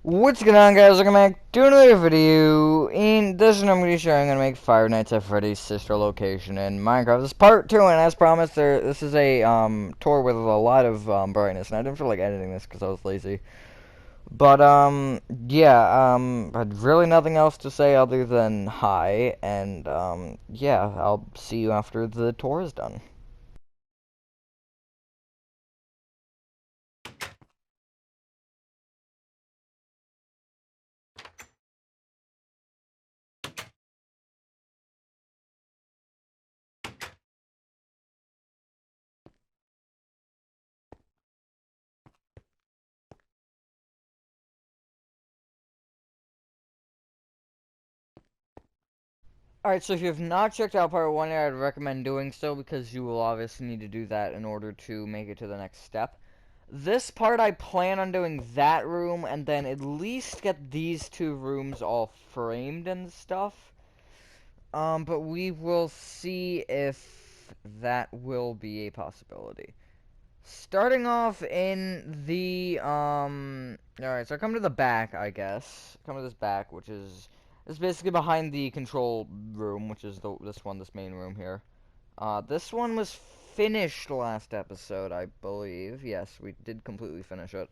What's going on, guys? Welcome back to another video. In this one, I'm going to be showing I'm going to make Five Nights at Freddy's sister location in Minecraft. This is part 2, and as promised, this is a tour with a lot of brightness, and I didn't feel like editing this because I was lazy. But yeah, I had really nothing else to say other than hi, and yeah, I'll see you after the tour is done. Alright, so if you have not checked out part 1 yet, I'd recommend doing so because you will obviously need to do that in order to make it to the next step. This part, I plan on doing that room and then at least get these two rooms all framed and stuff. But we will see if that will be a possibility. Starting off in the, alright, so I come to the back, I guess. Come to this back, which is basically behind the control room, which is this main room here. This one was finished last episode, I believe. Yes, we did completely finish it.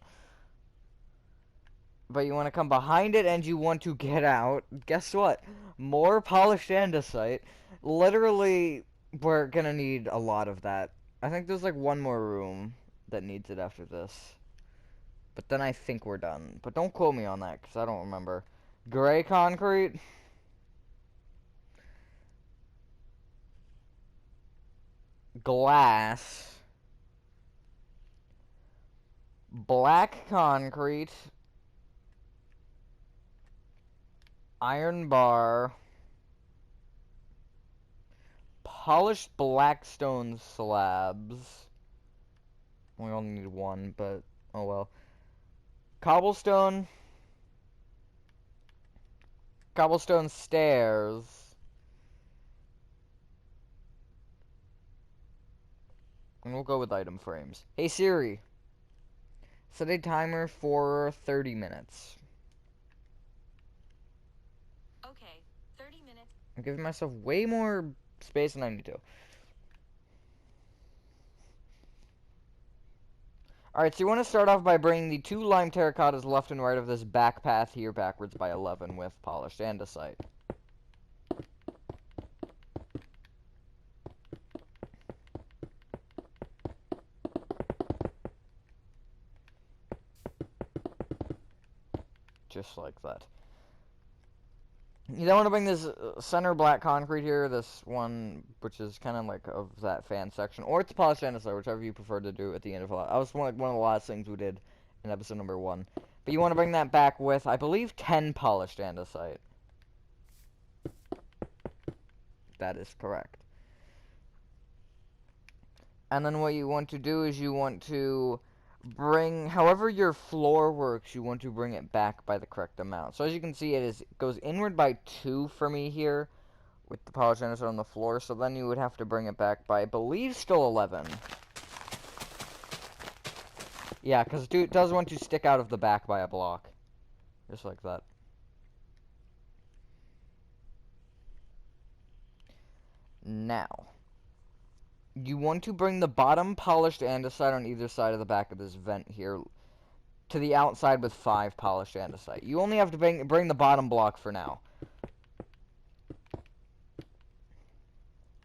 But you want to come behind it and you want to get out. Guess what? More polished andesite. Literally, we're gonna need a lot of that. I think there's like one more room that needs it after this. But then I think we're done. But don't quote me on that, because I don't remember. Gray concrete. Glass. Black concrete. Iron bar. Polished blackstone slabs. We only need one, but oh well. Cobblestone. Cobblestone stairs. And we'll go with item frames. Hey Siri. Set a timer for 30 minutes. Okay, 30 minutes. I'm giving myself way more space than I need to. Alright, so you want to start off by bringing the two lime terracottas left and right of this back path here backwards by 11 with polished andesite. Just like that. You then want to bring this center black concrete here, this one, which is kind of like of that fan section, or it's polished andesite, whichever you prefer to do at the end of it. That was one of the last things we did in episode number 1. But you want to bring that back with, I believe, 10 polished andesite. That is correct. And then what you want to do is you want to bring, however your floor works, you want to bring it back by the correct amount. So as you can see, it goes inward by 2 for me here with the polished andesite on the floor. So then you would have to bring it back by, I believe, still 11. Yeah, because it does want to stick out of the back by a block. Just like that. Now, you want to bring the bottom polished andesite on either side of the back of this vent here to the outside with 5 polished andesite. You only have to bring the bottom block for now.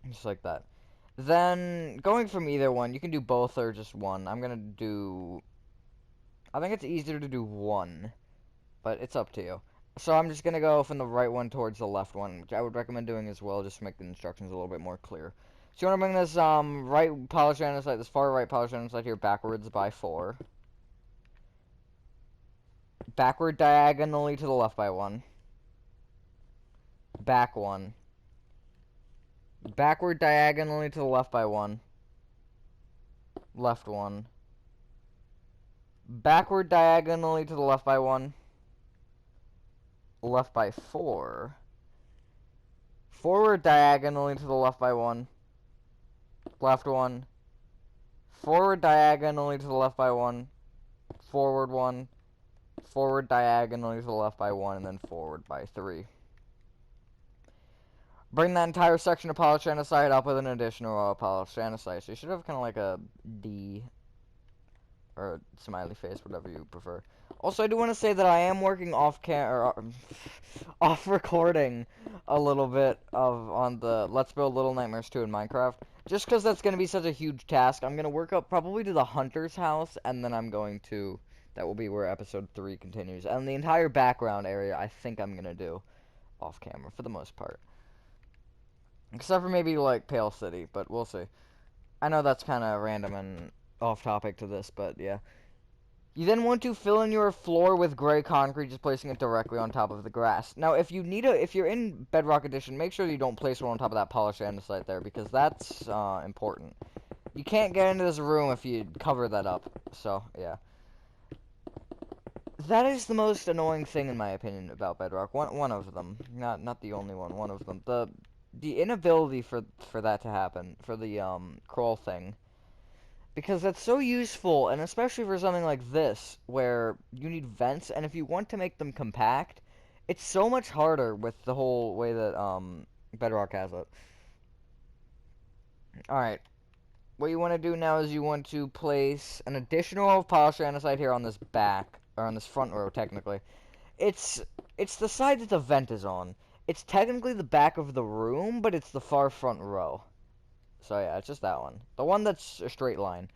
Just like that. Then, going from either one, you can do both or just one. I'm gonna do... I think it's easier to do one, but it's up to you. So I'm just gonna go from the right one towards the left one, which I would recommend doing as well, just to make the instructions a little bit more clear. So you want to bring this right polished andesite, this far right polished andesite here backwards by 4. Backward diagonally to the left by 1. Back 1. Backward diagonally to the left by 1. Left 1. Backward diagonally to the left by 1. Left by 4. Forward diagonally to the left by 1. Left 1. Forward diagonally to the left by 1. Forward 1. forward diagonally to the left by 1, and then forward by 3. Bring that entire section of polished andesite up with an additional row of polished andesite. So you should have kind of like a D or a smiley face, whatever you prefer. Also, I do want to say that I am working off off recording a little bit on the Let's Build Little Nightmares 2 in Minecraft. Just because that's going to be such a huge task. I'm going to work up probably to the Hunter's house, and then I'm going to... That will be where episode 3 continues. And the entire background area, I think I'm going to do off camera for the most part. Except for maybe, like, Pale City, but we'll see. I know that's kind of random and off topic to this, but yeah. You then want to fill in your floor with gray concrete, just placing it directly on top of the grass. Now, if you're in Bedrock Edition, make sure you don't place one on top of that polished andesite there, because that's important. You can't get into this room if you cover that up. So, yeah. That is the most annoying thing, in my opinion, about Bedrock. One of them. Not the only one. One of them. The inability for that to happen, for the crawl thing. Because that's so useful, and especially for something like this, where you need vents, and if you want to make them compact, it's so much harder with the whole way that Bedrock has it. Alright, what you want to do now is you want to place an additional row of polished andesite here on this back, or on this front row, technically. It's the side that the vent is on. It's technically the back of the room, but it's the far front row. So yeah, it's just that one. The one that's a straight line.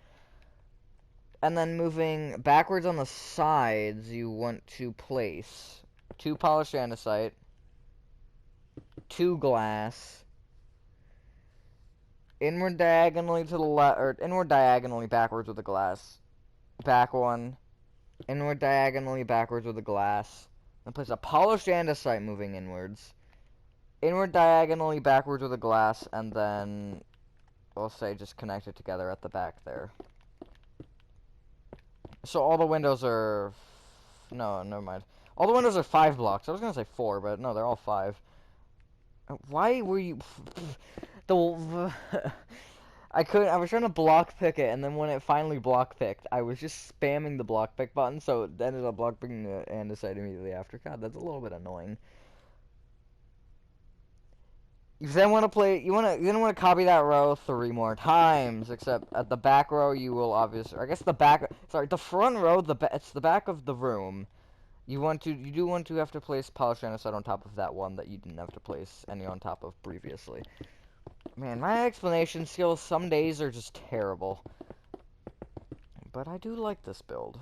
And then moving backwards on the sides, you want to place 2 polished andesite, 2 glass, inward diagonally to the left, or inward diagonally backwards with the glass, back 1, inward diagonally backwards with the glass, then place a polished andesite moving inwards, inward diagonally backwards with the glass, and then we'll say just connect it together at the back there. So all the windows are... No, never mind. All the windows are 5 blocks. I was gonna say 4, but no, they're all 5. Why were you... the... I was trying to block pick it, and then when it finally block picked, I was just spamming the block pick button, so it ended up block picking the andesite immediately after. God, that's a little bit annoying. You then want to copy that row 3 more times, except at the back row you will obviously, I guess the front row, it's the back of the room. You do want to have to place polished andesite on top of that one that you didn't have to place any on top of previously. Man, my explanation skills some days are just terrible. But I do like this build.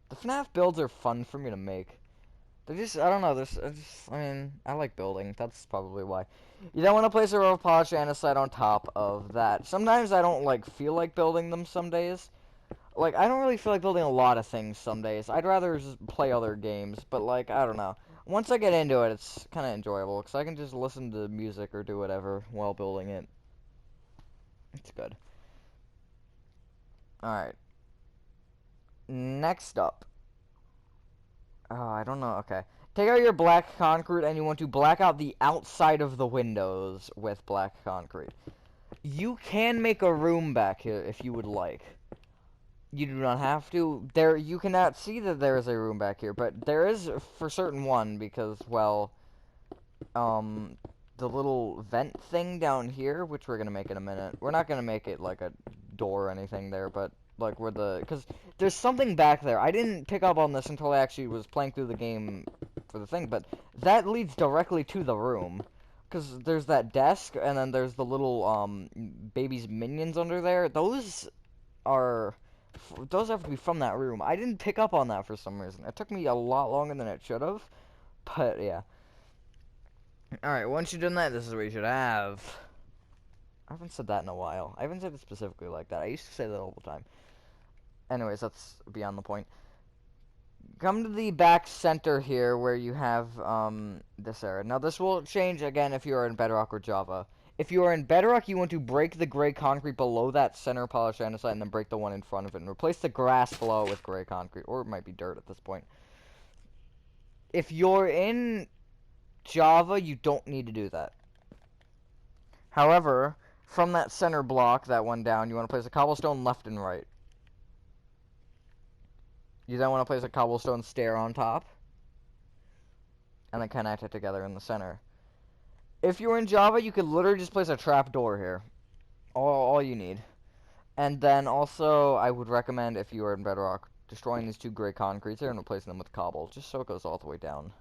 The FNAF builds are fun for me to make. They're just, I don't know, I mean, I like building, that's probably why. You then want to place a row of polished andesite on top of that. Sometimes I don't, like, feel like building them some days. Like, I don't really feel like building a lot of things some days. I'd rather just play other games, but, like, I don't know. Once I get into it, it's kind of enjoyable, because I can just listen to music or do whatever while building it. It's good. Alright. Next up. Oh, I don't know. Okay. Take out your black concrete, and you want to black out the outside of the windows with black concrete. You can make a room back here if you would like. You do not have to. You cannot see that there is a room back here, but there is for certain one because, well, the little vent thing down here, which we're gonna make in a minute. We're not gonna make it like a door or anything there, but like because there's something back there. I didn't pick up on this until I actually was playing through the game for the thing, but that leads directly to the room. Because there's that desk, and then there's the little, baby's minions under there. Those have to be from that room. I didn't pick up on that for some reason. It took me a lot longer than it should have, but yeah. Alright, once you've done that, this is what you should have. I haven't said that in a while. I haven't said it specifically like that. I used to say that all the time. Anyways, that's beyond the point. Come to the back center here where you have this area. Now this will change again if you are in Bedrock or Java. If you are in Bedrock, you want to break the gray concrete below that center polished andesite and then break the one in front of it and replace the grass below it with gray concrete, or it might be dirt at this point. If you're in Java, you don't need to do that. However, from that center block, that one down, you want to place a cobblestone left and right. You then want to place a cobblestone stair on top, and then connect it together in the center. If you were in Java, you could literally just place a trapdoor here. All you need. And then also, I would recommend, if you are in Bedrock, destroying these 2 gray concretes here and replacing them with cobble, just so it goes all the way down.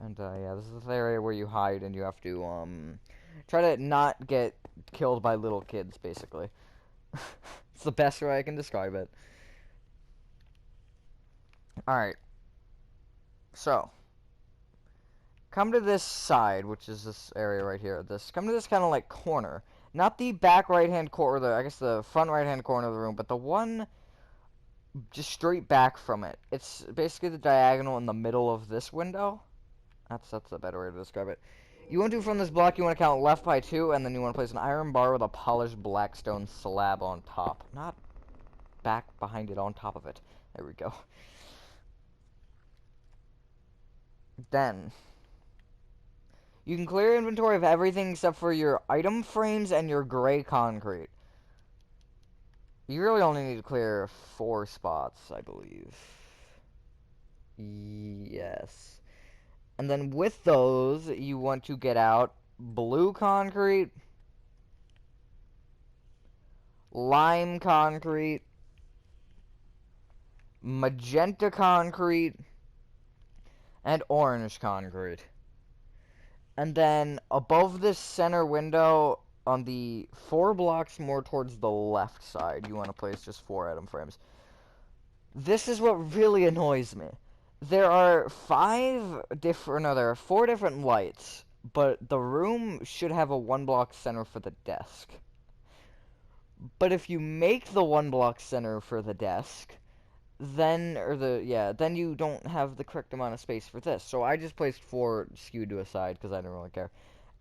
And, yeah, this is the area where you hide, and you have to, try to not get killed by little kids, basically. It's the best way I can describe it. Alright. So, come to this side, which is this area right here. Come to this kind of, like, corner. Not the back right-hand corner, I guess the front right-hand corner of the room, but the one just straight back from it. It's basically the diagonal in the middle of this window. That's a better way to describe it. You want to, from this block, you want to count left by 2, and then you want to place an iron bar with a polished black stone slab on top. Not back behind it, on top of it. There we go. Then, you can clear inventory of everything except for your item frames and your gray concrete. You really only need to clear 4 spots, I believe. Yes. And then with those, you want to get out blue concrete, lime concrete, magenta concrete, and orange concrete. And then above this center window, on the 4 blocks more towards the left side, you want to place just 4 item frames. This is what really annoys me. There are 4 different lights, but the room should have a 1 block center for the desk. But if you make the 1 block center for the desk, then you don't have the correct amount of space for this. So I just placed 4 skewed to a side because I don't really care.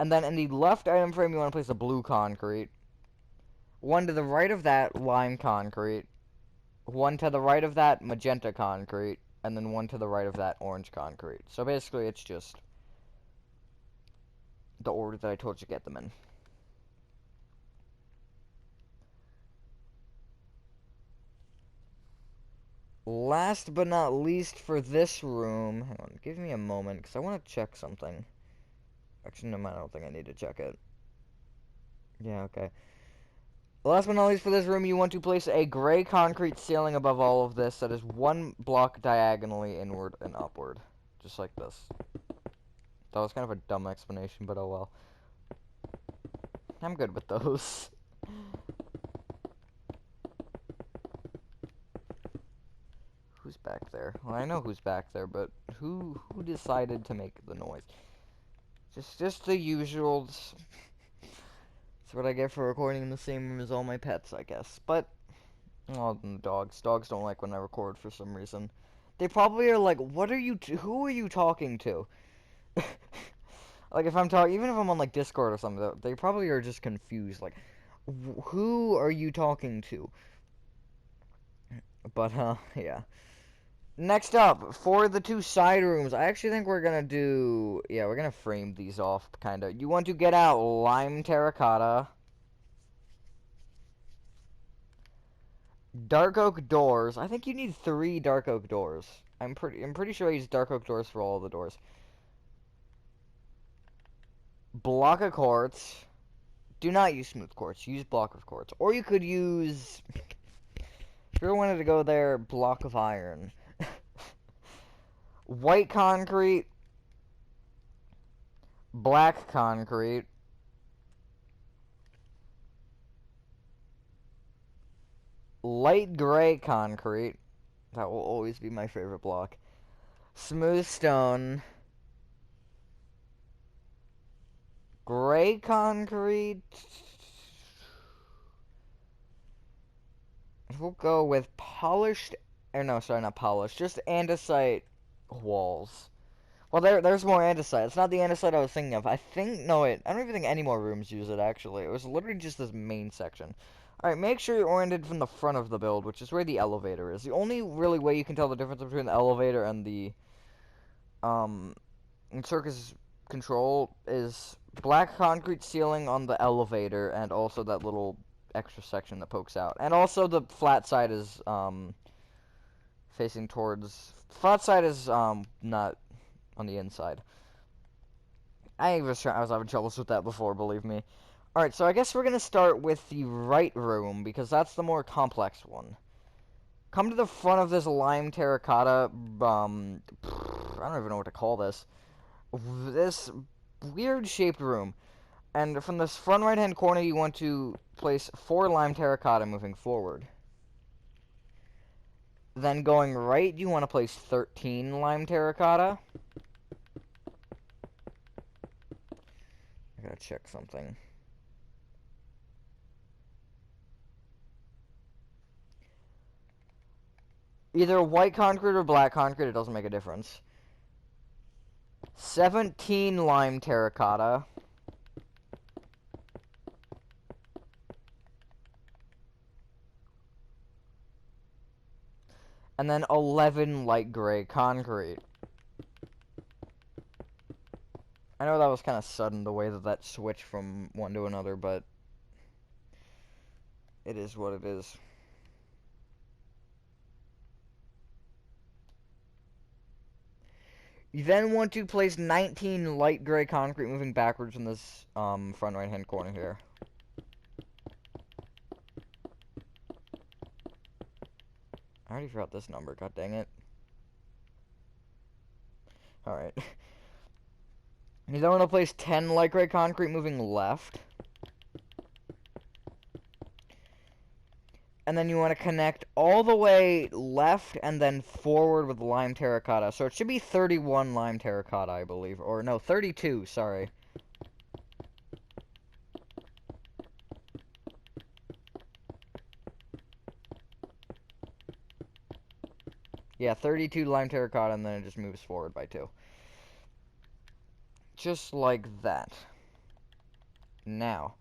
And then in the left item frame, you want to place a blue concrete. 1 to the right of that, lime concrete. 1 to the right of that, magenta concrete. And then 1 to the right of that, orange concrete. So basically, it's just the order that I told you to get them in. Last but not least for this room, hang on, give me a moment, because I want to check something. Actually, no, I don't think I need to check it. Yeah, okay. Last but not least for this room, you want to place a gray concrete ceiling above all of this that is 1 block diagonally inward and upward. Just like this. That was kind of a dumb explanation, but oh well. I'm good with those. Who's back there? Well, I know who's back there, but who decided to make the noise? Just the usual. That's what I get for recording in the same room as all my pets, I guess. But, oh, dogs. Dogs don't like when I record for some reason. They probably are like, what are you, who are you talking to? Like, if I'm talking, even if I'm on, like, Discord or something, they probably are just confused. Like, who are you talking to? But, yeah. Next up, for the 2 side rooms, I actually think we're gonna do, yeah, we're gonna frame these off, kinda. You want to get out lime terracotta, dark oak doors. I think you need 3 dark oak doors. I'm pretty sure I use dark oak doors for all of the doors. Block of quartz. Do not use smooth quartz. Use block of quartz. Or you could use, if you wanted to go there, block of iron. White concrete, black concrete, light gray concrete, that will always be my favorite block, smooth stone, gray concrete, we'll go with polished, or no, sorry, not polished, just andesite walls. Well, there's more andesite. It's not the andesite I was thinking of. I don't even think any more rooms use it, actually. It was literally just this main section. Alright, make sure you're oriented from the front of the build, which is where the elevator is. The only really way you can tell the difference between the elevator and the, circus control is black concrete ceiling on the elevator, and also that little extra section that pokes out. And also the flat side is facing towards. Flat side is not on the inside. I was having troubles with that before, believe me. Alright, so I guess we're gonna start with the right room, because that's the more complex one. Come to the front of this lime terracotta, I don't even know what to call this. This weird shaped room. And from this front right hand corner, you want to place 4 lime terracotta moving forward. Then going right, you want to place 13 lime terracotta. I gotta check something. Either white concrete or black concrete, it doesn't make a difference. 17 lime terracotta. And then 11 light gray concrete. I know that was kind of sudden, the way that switched from one to another, but it is what it is. You then want to place 19 light gray concrete moving backwards in this front right hand corner here. I already forgot this number, god dang it. Alright. You then want to place 10 light gray concrete moving left. And then you want to connect all the way left and then forward with lime terracotta. So it should be 31 lime terracotta, I believe. Or no, 32, sorry. Yeah, 32 lime terracotta, and then it just moves forward by 2. Just like that. Now.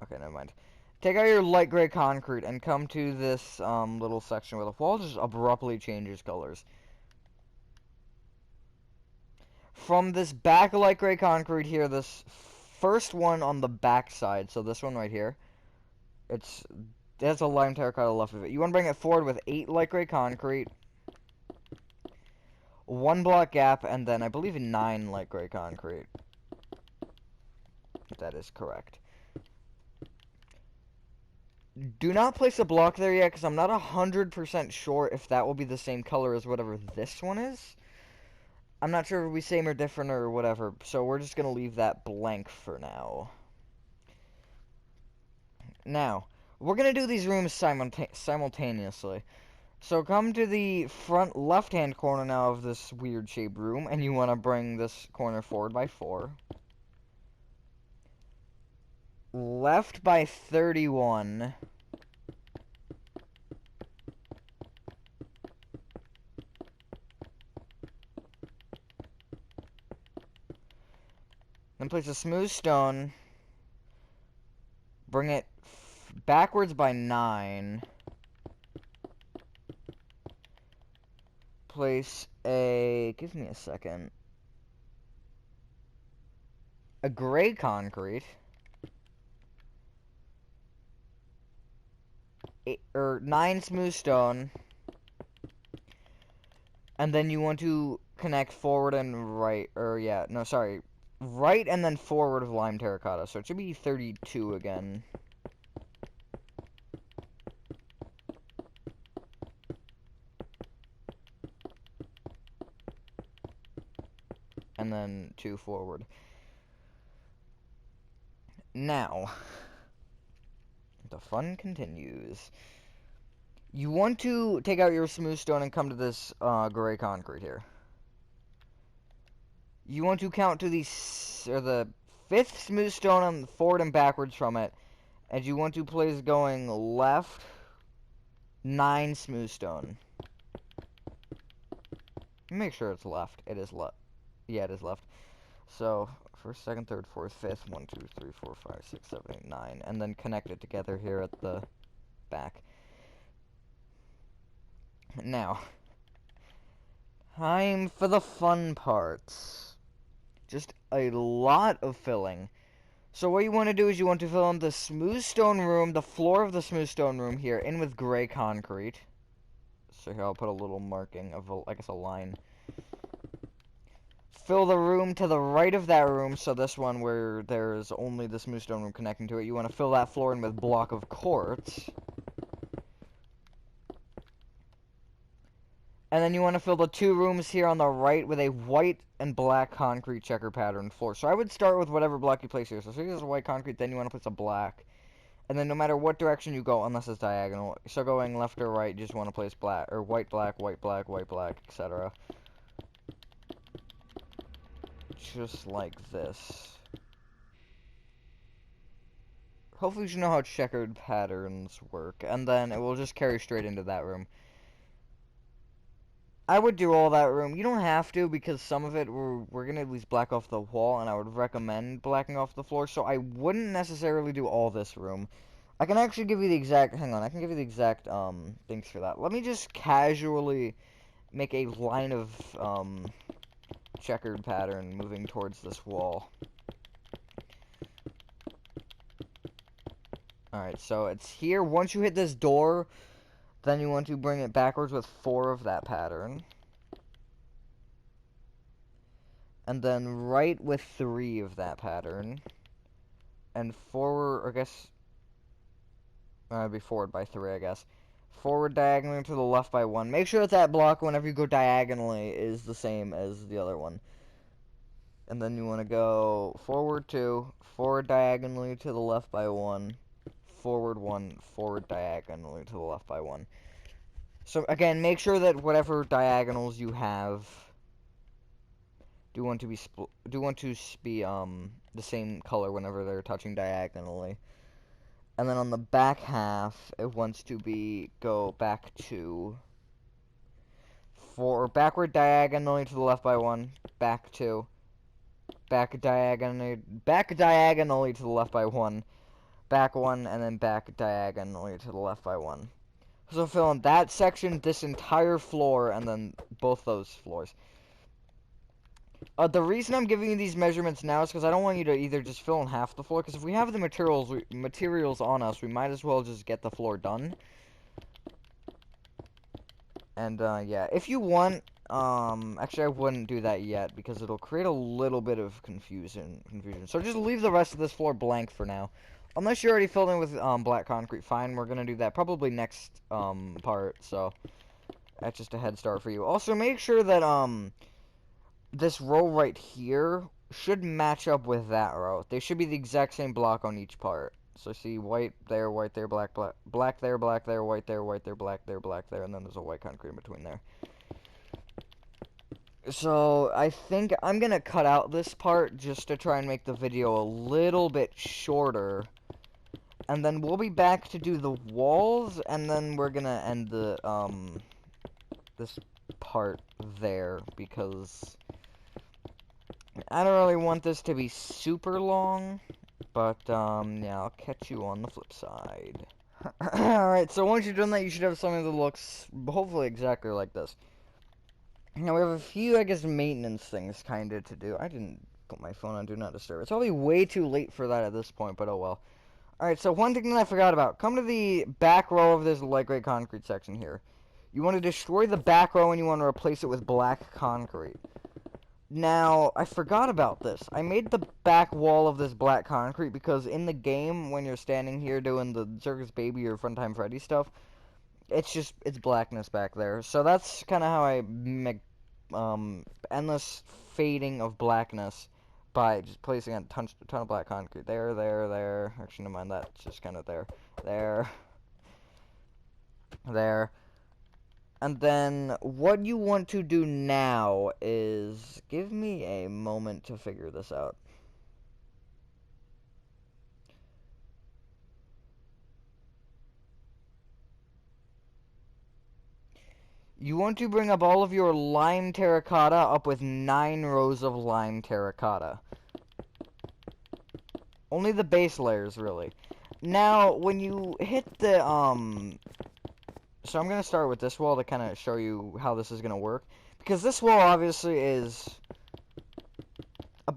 Okay, never mind. Take out your light gray concrete and come to this little section where the wall just abruptly changes colors. From this back light gray concrete here, this first one on the back side, so this one right here, there's a lime terracotta left of it. You want to bring it forward with 8 light gray concrete, 1 block gap, and then I believe 9 light gray concrete. That is correct. Do not place a block there yet, because I'm not 100% sure if that will be the same color as whatever this one is. I'm not sure if it'll be same or different or whatever, so we're just going to leave that blank for now. Now, we're going to do these rooms simultaneously. So come to the front left-hand corner now of this weird shaped room, and you want to bring this corner forward by 4. Left by 31. Then place a smooth stone. Bring it backwards by 9. Place a... give me a second. A gray concrete. 9 smooth stone. And then you want to connect forward and right. Right and then forward of lime terracotta. So it should be 32 again. And then 2 forward. Now, the fun continues. You want to take out your smooth stone and come to this gray concrete here. You want to count to the 5th smooth stone on forward and backwards from it. And you want to place going left 9 smooth stone. Make sure it's left. It is left. Yeah, it is left. So, first, second, third, fourth, fifth, 1, 2, 3, 4, 5, 6, 7, 8, 9. And then connect it together here at the back. Now, time for the fun parts. Just a lot of filling. So what you want to do is you want to fill in the smooth stone room, the floor of the smooth stone room here, in with gray concrete. So here I'll put a little marking of, I guess, a line. Fill the room to the right of that room, so this one where there's only the smooth stone room connecting to it, you want to fill that floor in with block of quartz. And then you want to fill the two rooms here on the right with a white and black concrete checker pattern floor. So I would start with whatever block you place here. So here's white concrete, then you want to place a black. And then no matter what direction you go, unless it's diagonal, so going left or right, you just want to place black, or white, black, white, black, white, black, etc. Just like this. Hopefully you know how checkered patterns work, and then it will just carry straight into that room. I would do all that room. You don't have to, because some of it we're going to at least black off the wall, and I would recommend blacking off the floor, so I wouldn't necessarily do all this room. I can actually give you the exact, hang on, I can give you the exact things for that. Let me just casually make a line of checkered pattern moving towards this wall. Alright, so it's here. Once you hit this door, then you want to bring it backwards with 4 of that pattern. And then right with 3 of that pattern. And forward, I guess, it'd be forward by 3, I guess. Forward diagonally to the left by 1. Make sure that block, whenever you go diagonally, is the same as the other one. And then you want to go forward 2, forward diagonally to the left by 1, forward 1, forward diagonally to the left by 1. So again, make sure that whatever diagonals you have do want to be the same color whenever they're touching diagonally. And then on the back half, it wants to go back to backward diagonally to the left by 1, back 2, back diagonally to the left by 1, back 1, and then back diagonally to the left by 1. So fill in that section, this entire floor, and then both those floors. The reason I'm giving you these measurements now is because I don't want you to either just fill in half the floor, because if we have the materials on us, we might as well just get the floor done. And, yeah, if you want, actually I wouldn't do that yet, because it'll create a little bit of confusion. So just leave the rest of this floor blank for now. Unless you're already filled in with, black concrete, fine, we're gonna do that probably next, part, so that's just a head start for you. Also, make sure that, this row right here should match up with that row. They should be the exact same block on each part. So see, white there, black, black, black there, white there, white there, black there, black there, and then there's a white concrete in between there. So, I think I'm gonna cut out this part just to try and make the video a little bit shorter. And then we'll be back to do the walls, and then we're gonna end the, this part there, because I don't really want this to be super long, but, yeah, I'll catch you on the flip side. Alright, so once you've done that, you should have something that looks, hopefully, exactly like this. Now, we have a few, I guess, maintenance things, kinda, to do. I didn't put my phone on Do Not Disturb. It's probably way too late for that at this point, but oh well. Alright, so one thing that I forgot about. Come to the back row of this light gray concrete section here. You want to destroy the back row and you want to replace it with black concrete. Now, I forgot about this. I made the back wall of this black concrete because in the game, when you're standing here doing the Circus Baby or Funtime Freddy stuff, it's blackness back there. So that's kind of how I make endless fading of blackness by just placing a ton of black concrete. There. Actually, never mind that. It's just kind of there. And then what you want to do now is give me a moment to figure this out. You want to bring up all of your lime terracotta up with 9 rows of lime terracotta. Only the base layers, really. Now, when you hit the, so I'm going to start with this wall to kind of show you how this is going to work. Because this wall, obviously, is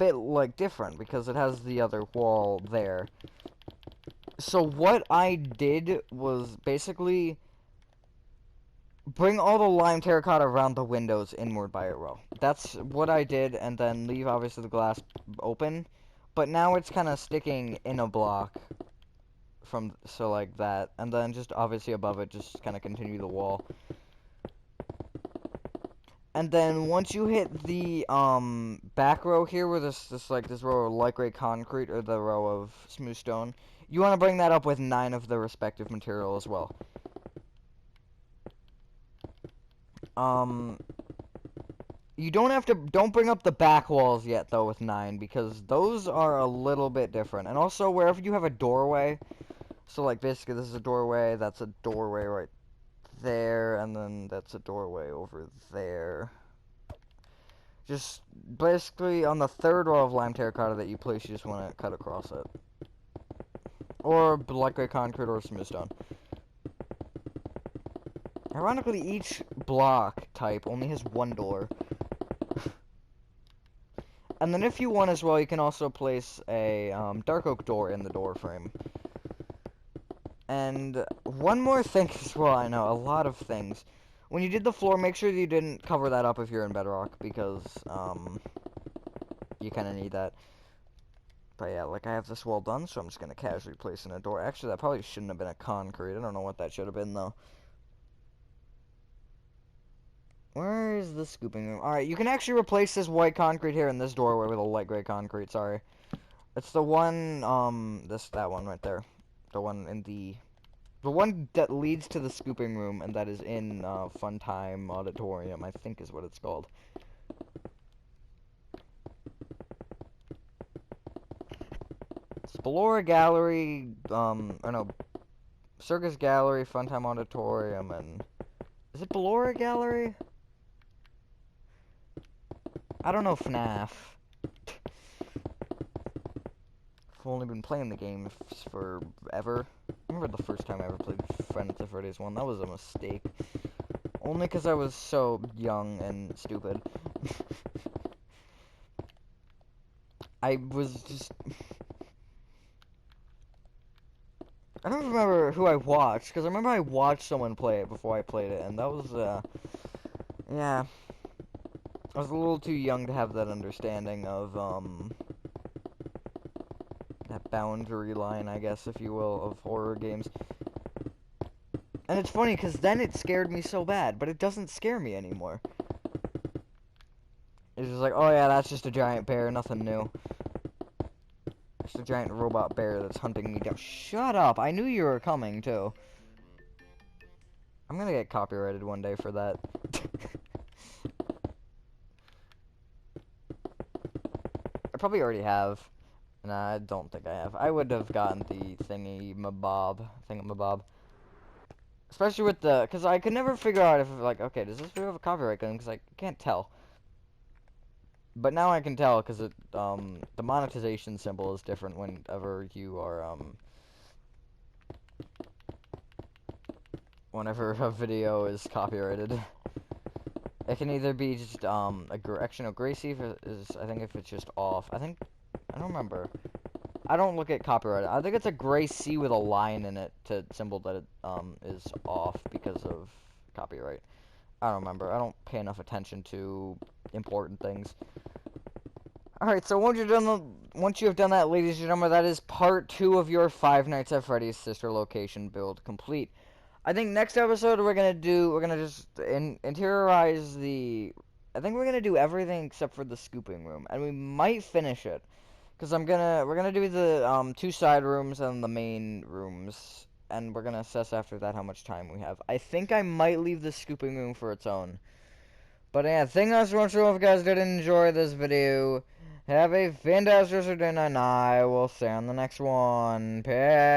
bit, like, different because it has the other wall there. So what I did was basically bring all the lime terracotta around the windows inward by a row. That's what I did, and then leave, obviously, the glass open. But now it's kind of sticking in a block from, so like that. And then just, obviously, above it, just kind of continue the wall. And then once you hit the, back row here, where this row of light gray concrete, or the row of smooth stone, you want to bring that up with 9 of the respective material as well. You don't bring up the back walls yet, though, with 9, because those are a little bit different. And also, wherever you have a doorway, so, like, basically, this is a doorway, that's a doorway right there, and then that's a doorway over there. Just, basically, on the 3rd row of lime terracotta that you place, you just want to cut across it. Or light gray concrete or smooth stone. Ironically, each block type only has 1 door. And then if you want as well, you can also place a dark oak door in the door frame. And one more thing as well, I know, a lot of things. When you did the floor, make sure you didn't cover that up if you're in bedrock, because you kind of need that. But yeah, like, I have this wall done, so I'm just going to casually place in a door. Actually, that probably shouldn't have been a concrete. I don't know what that should have been, though. Where is the scooping room? Alright, you can actually replace this white concrete here in this doorway with a light gray concrete, sorry. It's the one, that one right there. The one in the one that leads to the scooping room, and that is in, Funtime Auditorium, I think is what it's called. It's Ballora Gallery, or no, Circus Gallery, Funtime Auditorium, and... Is it Ballora Gallery? I don't know FNAF. I've only been playing the game forever. I remember the first time I ever played Five Nights at Freddy's 1. That was a mistake. Only because I was so young and stupid. I was just... I don't remember who I watched, because I remember I watched someone play it before I played it, and that was, yeah. I was a little too young to have that understanding of, that boundary line, I guess, if you will, of horror games. And it's funny, because then it scared me so bad, but it doesn't scare me anymore. It's just like, oh yeah, that's just a giant bear, nothing new. It's a giant robot bear that's hunting me down. Shut up, I knew you were coming, too. I'm gonna get copyrighted one day for that. I probably already have. Nah, I don't think I have. I would have gotten the thingamabob. Especially with the, because I could never figure out if, like, okay, does this video have a copyright claim? Because I can't tell. But now I can tell, because it, the monetization symbol is different whenever you are, whenever a video is copyrighted. It can either be just, actually, no, Gracie is, I think if it's just off. I don't remember. I don't look at copyright. I think it's a gray C with a line in it to symbol that it, is off because of copyright. I don't remember. I don't pay enough attention to important things. Alright, so once you have done that, ladies and gentlemen, that is part 2 of your Five Nights at Freddy's sister location build complete. I think next episode we're gonna just interiorize the... I think we're gonna do everything except for the scooping room, and we might finish it. Because we're gonna do the, 2 side rooms and the main rooms, and we're gonna assess after that how much time we have. I think I might leave the scooping room for its own. But yeah, thank you so much if you guys did enjoy this video. Have a fantastic day, and I will see you on the next one. Peace.